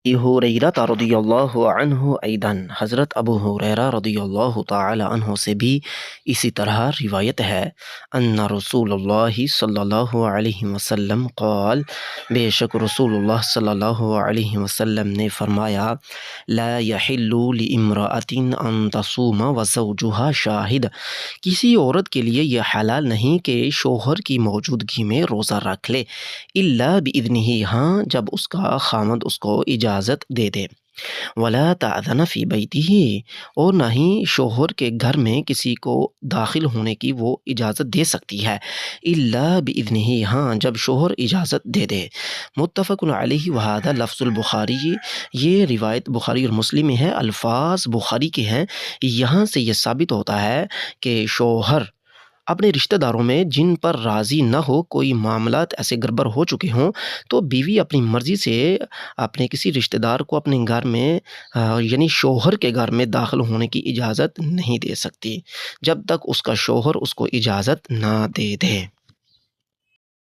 ہریرہ رضی اللہ عنہ ایضاً حضرت ابو ہریرہ رضی اللہ تعالی عنہ سے بھی اسی طرح روایت ہے ان رسول اللہ صلی اللہ علیہ وسلم قال، بے شک رسول اللہ صلی اللہ علیہ وسلم نے فرمایا، لا یحل لامرأۃ ان تصوم وزوجها شاہد، کسی عورت کے لیے یہ حلال نہیں کہ شوہر کی موجودگی میں روزہ رکھ لے، الا باذنہ، ہاں جب اس کا خامند اس کو اجازت دے دے، ولا تأذن فی بیتہ، اور نہ ہی شوہر کے گھر میں کسی کو داخل ہونے کی وہ اجازت دے سکتی ہے، الا باذنہ، ہاں جب شوہر اجازت دے دے۔ متفق علیہ وہذا لفظ البخاری، یہ روایت بخاری اور مسلم میں ہے، الفاظ بخاری کے ہیں۔ یہاں سے یہ ثابت ہوتا ہے کہ شوہر اپنے رشتہ داروں میں جن پر راضی نہ ہو، کوئی معاملات ایسے گڑبڑ ہو چکے ہوں، تو بیوی اپنی مرضی سے اپنے کسی رشتہ دار کو اپنے گھر میں یعنی شوہر کے گھر میں داخل ہونے کی اجازت نہیں دے سکتی جب تک اس کا شوہر اس کو اجازت نہ دے دے۔